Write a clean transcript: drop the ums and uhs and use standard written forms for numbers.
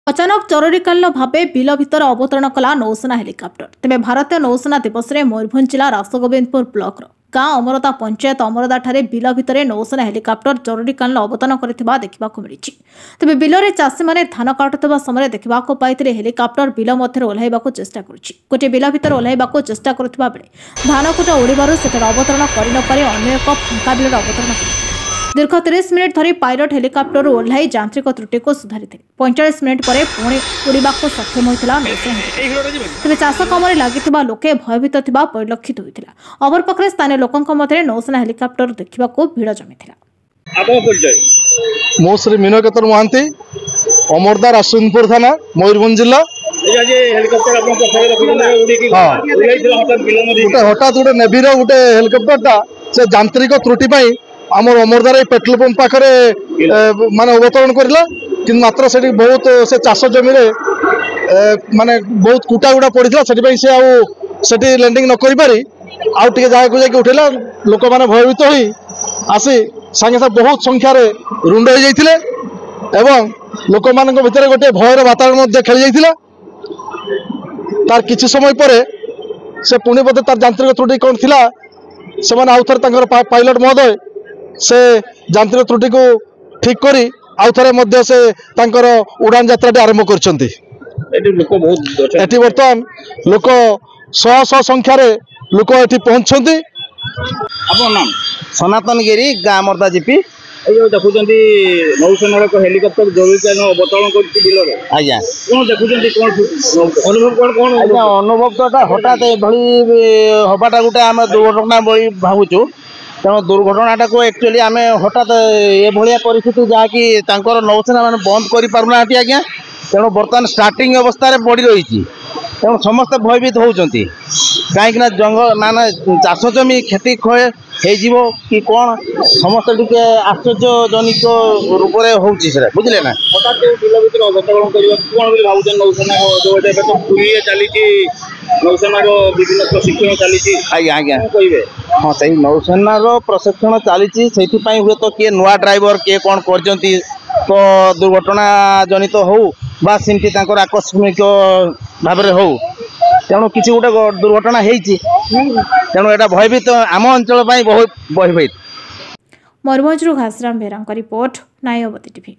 अचानक जरूरीकालीन भाव बिल भितर अवतरण कला नौसेना हेलिकप्टर। तेज भारतीय नौसेना दिवस में मयूरभंज जिला रासगोविंदपुर ब्लॉक गाँ अमरदा पंचायत अमरदा ठारे बिल भितर नौसेना हेलिकप्टर जरूरीकालीन अवतरण करथिबा देखिबाकु मिलिछि। तेज बिल में चाषी मैंने धान काटुवा समय देखा पाई हेलिकप्टर बिल मध्य ओह्लैवाक चेष्टा करुछि। गोटे बिल भितर ओह्लैवाक चेष्टा करुवा बेले धान कूट उड़ार से अवतरण कर अन्य एक फांका बिल अवतरण कर दीर्घ 30 मिनिट धरी पायलट हेलिकप्टर ओह्लाई यांत्रिक त्रुटि को सुधारी 45 मिनिट पर पुणी उड़ा सक्षम होता नौसेना। तेज चाष कम लगी लोके भयभीत परिलक्षित होता। अवरपाखे स्थानीय लोकों मध्य नौसेना हेलिकप्टर देखा भिड़ जमी। मो श्री मीनकेतर महांती अमरदा रासगोविंदपुर थाना मयूरभंज जिला। हठात गोटे नेवीर गोटे हेलिकप्टर से यांत्रिक त्रुटि आमर अमरदार पेट्रोल पंप पाखे माने अवतरण करला कि मात्र से बहुत से चाष जमी माने बहुत कुटा गुड़ा पड़ा से लैंडिंग न करी आउ टे जगह जाके उठेला लोक मैंने भयभीत हो आसी सांगे साथ बहुत संख्यार रुंड हो जाते एवं लोक मान भर गोटे भयर वातावरण खेली जाता। तार किसी समय पर से पुणी बोधे तार यांत्रिक त्रुटि कौन थी से आउ थे पायलट महोदय से यांत्रिक त्रुटि को ठीक करी आउ थे से उड़ान यात्रा आरंभ कर बर्तमान लोक शह शह संख्यार लोक ये पहुंचती। सनातन गिरी गाँ मर्दा जीपी देखुं नौसेना हेलिकप्टर जरूरीकालीन अवतरण कर अनुभव तो हठात हवाटा गोटे आम दुर्घटना भावुँ तेणु दुर्घटनाटा को एक्चुअली आम हठात ये परिस्थिति जहाँकि नौसेना मैंने बंद कर पारना आज्ञा तेणु बर्तमान स्टार्टिंग अवस्था बढ़ी रही तेणु समस्त भयभीत होती कहीं जंगल मान चाष जमी क्षति क्षय हो कि कौन समस्त टे आश्चर्यजनित रूप से बुझे ना नौसेना विभिन्न प्रशिक्षण चली आज्ञा कहे हाँ से नौसेना प्रशिक्षण चली हुए तो किए नुआ ड्राइवर किए कौन कर तो दुर्घटना जनित हो बा सिमती आकस्मिक भाव हो तेणु किसी गोटे दुर्घटना होती तेणु यहाँ भयभीत आम अंचल बहुत भयभीत। मयूरभंज घासराम बेहरा रिपोर्ट नायवती टीवी।